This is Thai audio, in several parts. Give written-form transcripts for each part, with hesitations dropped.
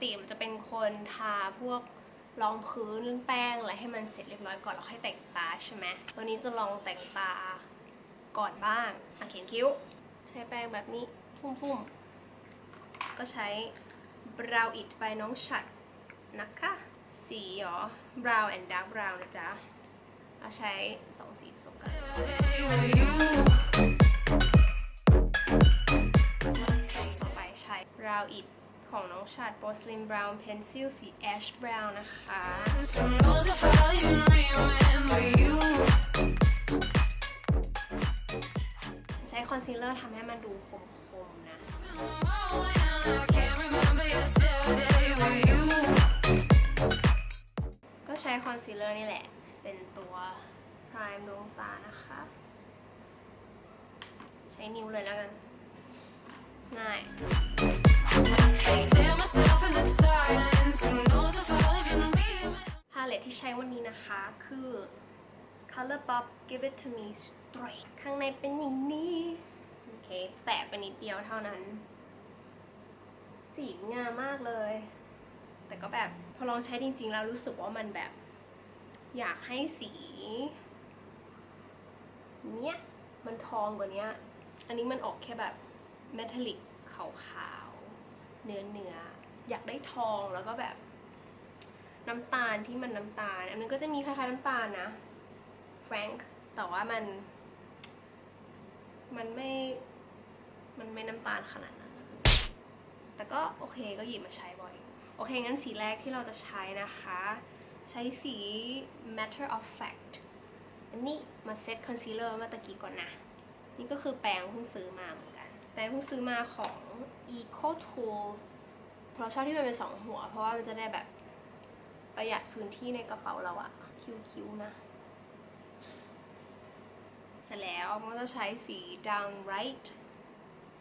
ติมันจะเป็นคนทาพวกรองพื้นแป้งอะไรให้มันเสร็จเรียบร้อยก่อนแล้วค่อยแต่งตาใช่ไหมวันนี้จะลองแต่งตาก่อนบ้างเขียนคิ้วใช้แป้งแบบนี้พุ่มๆก็ใช้ Brow It ไปน้องฉัดนะคะสีbrown and dark brown นะจ๊ะเราใช้2 สีผสมกันต่อไปใช้ Brow It ของน้องฉัด Porcelain Brown Pencil สี Ash Brown นะคะใช้คอนซีลเลอร์ทำให้มันดูคมๆนะก็ใช้คอนซีลเลอร์นี่แหละเป็นตัวพรายดวงตานะคะใช้นิ้วเลยแล้วกันง่ายพาเลตที่ใช้วันนี้นะคะคือ ColourPop Give It To Me Straight ข้างในเป็นอย่างนี้โอเคแตะไปนิดเดียวเท่านั้นสีงามมากเลยแต่ก็แบบพอลองใช้จริงๆแล้วรู้สึกว่ามันแบบอยากให้สีเนี้ยมันทองกว่านี้อันนี้มันออกแค่แบบเมทัลลิกขาวๆเนื้ออยากได้ทองแล้วก็แบบน้ำตาลที่มันน้ำตาลอันนี้ก็จะมีคล้ายๆน้ำตาลนะแฟรงค์แต่ว่ามันไม่น้ำตาลขนาดนั้นแต่ก็โอเคก็หยิบมาใช้บ่อยโอเคงั้นสีแรกที่เราจะใช้นะคะใช้สี Matter of Fact อันนี้มาเซตคอนซีลเลอร์มาตะกี้ก่อนนะนี่ก็คือแปรงเพิ่งซื้อมาเหมือนกันแปรงเพิ่งซื้อมาของ Eco Tools เราชอบที่มันเป็น2 หัวเพราะว่ามันจะได้แบบประหยัดพื้นที่ในกระเป๋าเราอะคิ้วๆนะเสร็จแล้วมันก็จะใช้สี Downright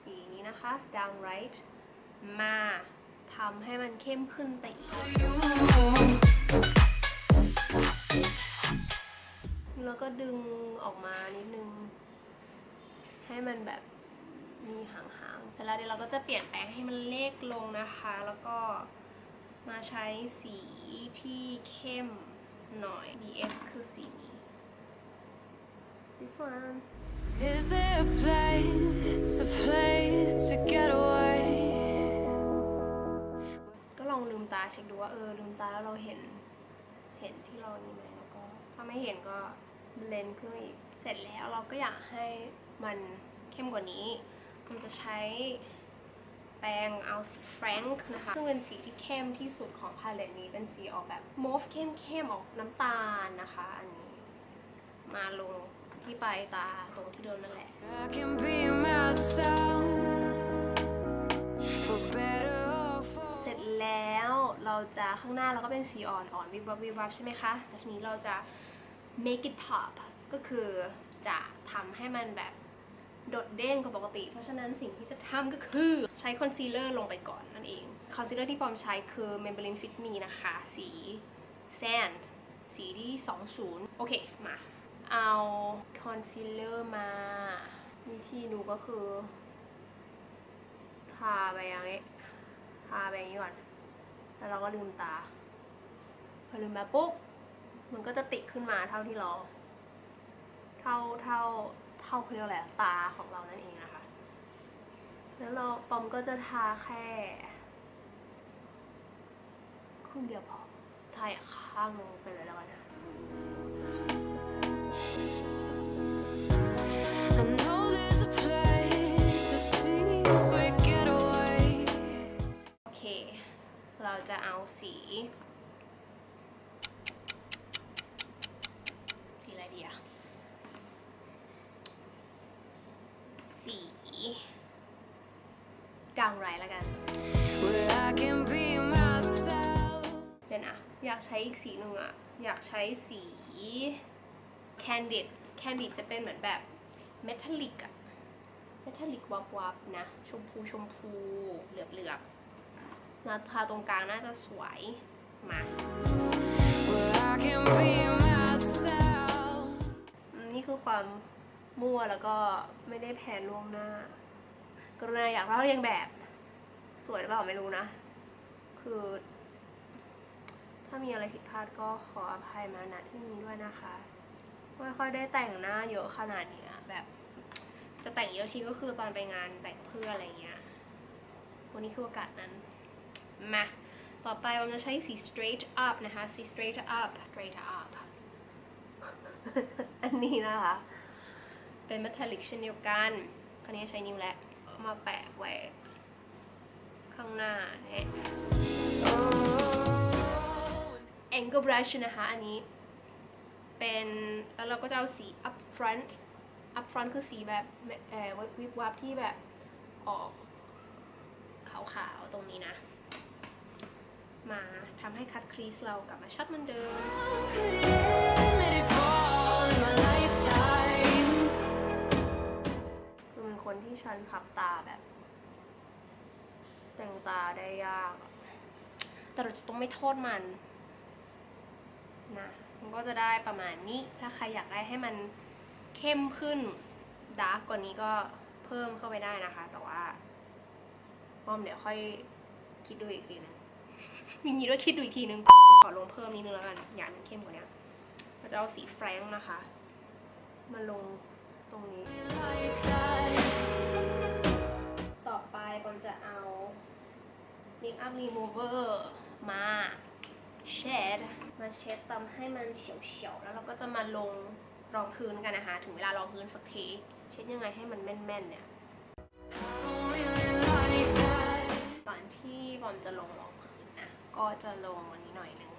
สีนี้นะคะ Downright มาทำให้มันเข้มขึ้นไปอีกแล้วก็ดึงออกมานิดนึงให้มันแบบมีหางๆเสร็จแล้วเดี๋ยวเราก็จะเปลี่ยนแปลงให้มันเล็กลงนะคะแล้วก็มาใช้สีที่เข้มหน่อย BS คือสีนี้ This one Is there a place to get away ก็ลองลืมตาเช็คดูว่าลืมตาแล้วเราเห็นที่เรานี่ไหมแล้วก็ถ้าไม่เห็นก็เบลนด์ขึ้นมาอีกเสร็จแล้วเราก็อยากให้มันเข้มกว่านี้มันจะใช้แปรงเอาสีแฟรงค์นะคะซึ่งเป็นสีที่เข้มที่สุดของพาเลตนี้เป็นสีออกแบบโมฟเข้มออกน้ำตาลนะคะอันนี้มาลงที่ปลายตาตรงที่เดิมนั่นแหละเสร็จแล้วเราจะข้างหน้าเราก็เป็นสีอ่อนวิบวับใช่ไหมคะแต่ทีนี้เราจะ make it pop ก็คือจะทำให้มันแบบโดดเด้งกว่าปกติเพราะฉะนั้นสิ่งที่จะทำก็คือใช้คอนซีลเลอร์ลงไปก่อนนั่นเองคอนซีลเลอร์ที่ปอมใช้คือ Maybelline Fit Me นะคะสี Sand สีที่20โอเคมาเอาคอนซีลเลอร์มาวิธีดูก็คือทาไปอย่างนี้ก่อนแล้วเราก็ลืมตาพอลืมตาปุ๊บมันก็จะติดขึ้นมาเท่าที่เราเท่าเขาเรียกอะไรตาของเรานั่นเองนะคะแล้วปอมก็จะทาแค่ครึ่งเดียวพอทาอีกข้างนึงไปเลยแล้วกันนะโอเคเราจะเอาสีอะไรดีอะสีดังไรแล้วกันเดี๋ยวนะอยากใช้อีกสีหนึ่งอะอยากใช้สี Candid จะเป็นเหมือนแบบเมทัลลิกอะเมทัลลิกวับนะชมพูเหลือบๆทาตรงกลางน่าจะสวยมานี่คือความมั่วแล้วก็ไม่ได้แผนล่วงหน้ากรุณาอยากเล่าเรียงแบบสวยหรือเปล่าไม่รู้นะค คือ ถ้ามีอะไรผิดพลาดก็ขออภัยมาณที่นี้ด้วยนะคะไม่ค่อยได้แต่งหน้าเยอะขนาดนี้แบบจะแต่งเยอะทีก็คือตอนไปงานแต่งเพื่ออะไรเงี้ยวันนี้คือโอกาสนั้นมาต่อไปผมจะใช้สี straight up นะคะสี straight up อันนี้นะคะเป็น metallic เช่นเดียวกันคราวนี้ใช้นิ้วและมาแปะไว้ข้างหน้าเนี่ย angle brush นะคะอันนี้เป็นแล้วเราก็จะเอาสี up front คือสีแบบวิบวับที่แบบออกขาวๆตรงนี้นะมาทำให้คัดครีสเรากลับมาชัดเหมือนเดิมคือเป็นคนที่ชันพับตาแบบแต่งตาได้ยากแต่เราจะต้องไม่โทษมันนะมันก็จะได้ประมาณนี้ถ้าใครอยากได้ให้มันเข้มขึ้นดาร์กกว่านี้ก็เพิ่มเข้าไปได้นะคะแต่ว่าป้อมเดี๋ยวค่อยคิดดูอีกทีนึงมีนี้ด้วยคิดดูอีกทีนึงขอลงเพิ่มนิดนึงแล้วกันอยากมันเข้มกว่านี้เราจะเอาสีแฟรงค์นะคะมาลงตรงนี้ต่อไปปอมจะเอา Makeup Remover มาเช็ดทำให้มันเฉียวๆแล้วเราก็จะมาลงรองพื้นกันนะคะถึงเวลารองพื้นสักทีเช็ดยังไงให้มันแม่นๆเนี่ยก่อนที่บอมจะลงรองพื้นนะก็จะลงวันนี้หน่อยนึง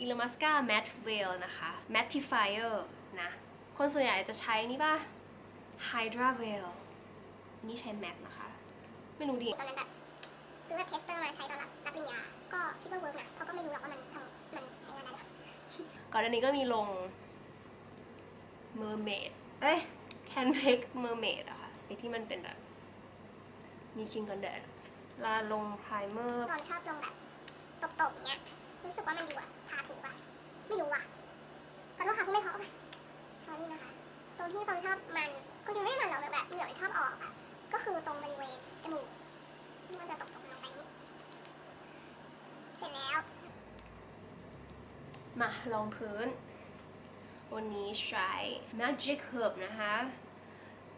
Illamasqua Matte Veil นะคะ Mattifier นะคนส่วนใหญ่จะใช้นี่ป่ะ Hydra Veil นี่ใช้ Matte นะคะไม่รู้ดิตอนนั้นแบบซื้อแบบเทสเตอร์มาใช้ตอนรับปริญญาก็คิดว่าเวิร์กนะเพราะก็ไม่รู้หรอกว่ามันใช้งานได้หรอก่อนหน้านี้ก็มีลง Mermaid Canvas Mermaid อะค่ะไอที่มันเป็นแบบมีคิงกันแดดลาลงไพรเมอร์ตอนชอบลงแบบตบๆเนี้ยรู้สึกว่ามันดีกว่าทาถูกป่ะไม่รู้ว่ะขอโทษค่ะคุณไม่พอป่ะ sorry นะคะตรงที่ตอนชอบมันคุณดูไม่มันหรอกแบบเหงื่อชอบออกอะก็คือตรงบริเวณจมูกที่มันจะตกลงไปนี้เสร็จแล้วมาลองพื้นวันนี้ใช้ Magic Herb นะคะ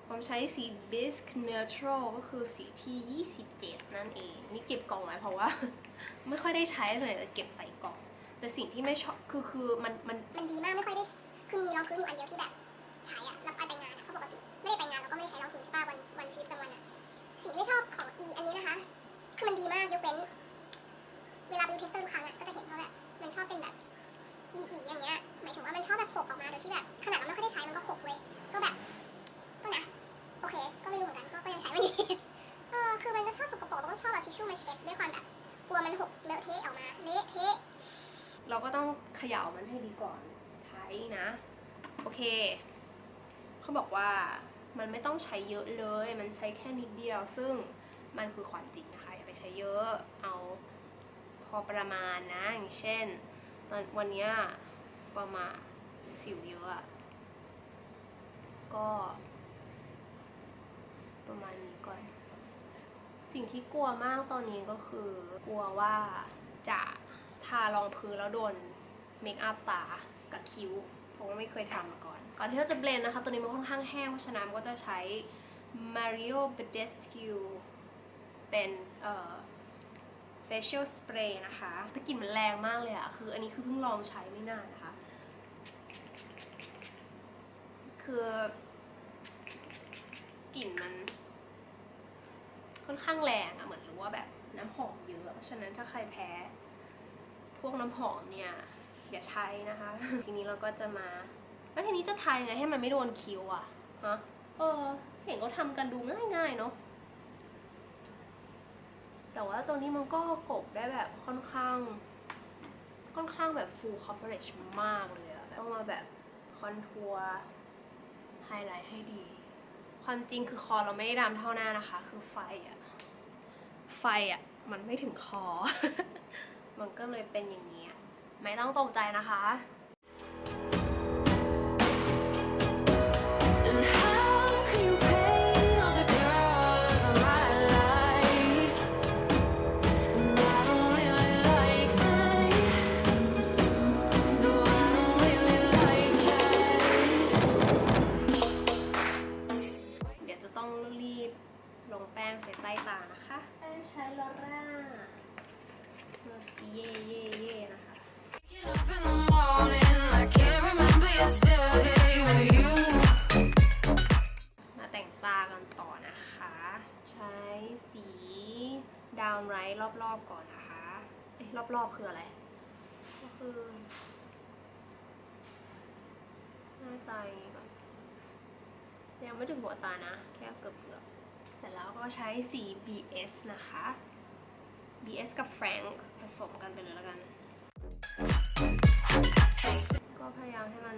ผมใช้สี Bisque Neutral ก็คือสีที่ 27 นั่นเองนี่เก็บกล่องไว้เพราะว่า ไม่ค่อยได้ใช้ส่วนใหญ่จะเก็บใส่กล่องแต่สิ่งที่ไม่ชอบคือมันดีมากไม่ค่อยได้คือมีรองพื้นอยู่อันเดียวที่แบบใช้อะแล้วไปงานอะเพราะปกติไม่ได้ไปงานเราก็ไม่ได้ใช้รองพื้นใช่ป่ะวันชีวิตประจำวันอะสิ่งที่ชอบของอันนี้นะคะคือมันดีมากยกเว้นเวลาไปดูเทสเตอร์ทุกครั้งอะก็จะเห็นว่าแบบมันชอบเป็นแบบอย่างเงี้ยหมายถึงว่ามันชอบแบบหกออกมาโดยที่แบบขนาดเราไม่ค่อยได้ใช้มันก็หกเลยก็แบบก็นะโอเคก็ไม่รู้เหมือนกันก็ยังใช้มันอยู่คือมันก็ชอบสกปรกแล้วก็ชอบแบบทิชชู่มาเช็ดด้วยความแบบกลัวมันหกเลอะเทะออกมาเละเทะเราก็ต้องเขย่ามันให้ดีก่อนใช้นะโอเคเขาบอกว่ามันไม่ต้องใช้เยอะเลยมันใช้แค่นิดเดียวซึ่งมันคือความจริงนะคะอย่าไปใช้เยอะเอาพอประมาณนะอย่างเช่นวันนี้ประมาณสิวเยอะก็ประมาณนี้ก่อนสิ่งที่กลัวมากตอนนี้ก็คือกลัวว่าจะทารองพื้นแล้วโดนเมคอัพตากับคิ้วเพราะว่าไม่เคยทำมาก่อนที่เราจะเบลนด์นะคะตัวนี้มันค่อนข้างแห้งเพราะฉะนั้นก็จะใช้ Mario Badescu เป็นfacial spray นะคะแต่กลิ่นมันแรงมากเลยอะคืออันนี้คือเพิ่งลองใช้ไม่นานนะคะคือกลิ่นมันค่อนข้างแรงอะเหมือนรู้ว่าแบบน้ำหอมเยอะเพราะฉะนั้นถ้าใครแพ้พวกน้ำหอมเนี่ยอย่าใช้นะคะ ทีนี้เราก็จะมาแล้วทีนี้จะทายยังไงให้มันไม่โดนคิ้วอะฮะเห็นเขาทำกันดูง่ายๆเนาะแต่ว่าตัวนี้มันก็กบได้แบบค่อนข้างแบบ full coverage มากเลยอะต้องมาแบบคอนทัวร์ไฮไลท์ให้ดีความจริงคือคอเราไม่ได้ดำเท่าหน้านะคะคือไฟอะมันไม่ถึงคอ มันก็เลยเป็นอย่างนี้ไม่ต้องตกใจนะคะ ก็คือหน้าตาอย่างนี้ก่อนยังไม่ถึงหัวตานะ แค่เกือบเสร็จแล้วก็ใช้สี BS นะคะ BS กับ Frank ผสมกันไปเลยแล้วกัน ก็พยายามให้มัน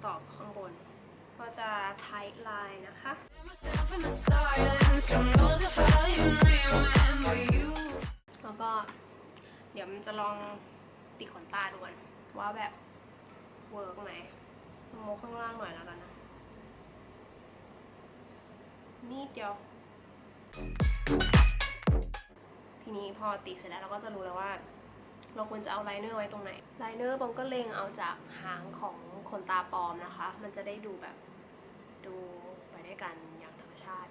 ตอบข้างบน ก็จะ tight line นะคะ แล้วก็เดี๋ยวมันจะลองติดขนตาดูกันว่าแบบเวิร์กไหมโมข้างล่างหน่อยแล้วกันนะนิดเดียว ทีนี้พอติดเสร็จแล้วเราก็จะรู้แล้วว่า เราควรจะเอาไลเนอร์ไว้ตรงไหน ไลเนอร์บอมก็เล็งเอาจากหางของขนตาปลอมนะคะ มันจะได้ดูแบบดูไปด้วยกันอย่างธรรมชาติ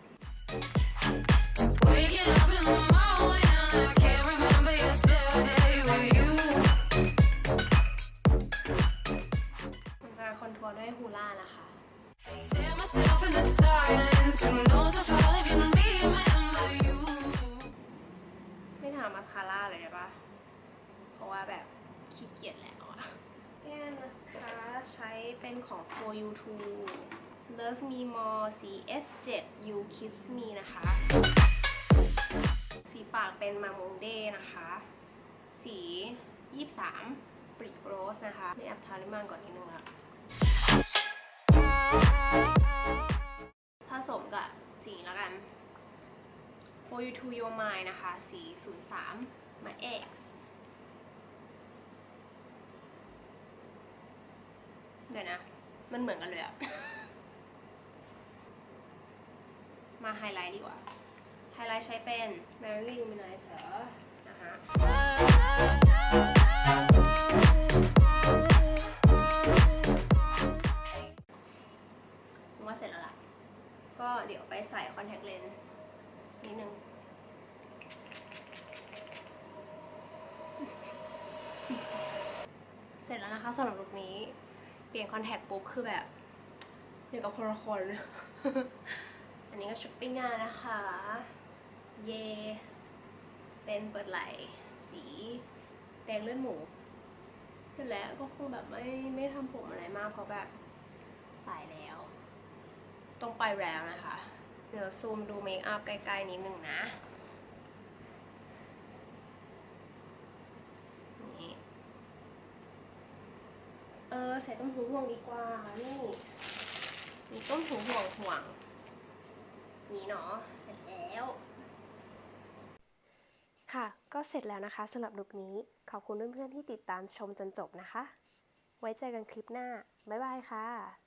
มันจะคอนทัวร์ด้วยฮูล่านะคะ ไม่ทำมาสคาร่าเลยได้ปะเพราะว่าแบบขี้เกียจแล้วอะเนี่ยนะคะใช้เป็นของ For You Too Love Me More สี S7 You Kiss Me นะคะ สีปากเป็นมาโมงเด้นะคะ สี23 Brick Rose นะคะไม่แอบทาลิปมันก่อนนิดนึงละผสมกับสีแล้วกัน For You To Your Mind นะคะ สี 03 มา X เดี๋ยวนะ มันเหมือนกันเลยอะ มาไฮไลท์ดีกว่า ไฮไลท์ใช้เป็น Mary Luminizer นะคะว่าเสร็จแล้วล่ะ ก็เดี๋ยวไปใส่คอนแทคเลนส์นิดนึง เสร็จแล้วนะคะสำหรับลุคนี้ เปลี่ยนคอนแทคปุ๊บคือแบบเดี๋ยวกับคนละคน อันนี้ก็ชุดปิ้งงานนะคะ เย เป็นเปิดไหล่สีแดงเลือดหมูเสร็จแล้วก็คงแบบไม่ทำผมอะไรมากเพราะแบบสายแล้วต้องไปแล้วนะคะ เดี๋ยวซูมดูเมคอัพใกล้ๆนิดนึงนะนี่ใส่ต้มหูห่วงดีกว่านี่มีต้มหูห่วงนี่เนาะเสร็จแล้วค่ะก็เสร็จแล้วนะคะสำหรับลุคนี้ขอบคุณเพื่อนๆที่ติดตามชมจนจบนะคะไว้เจอกันคลิปหน้าบ๊ายบายค่ะ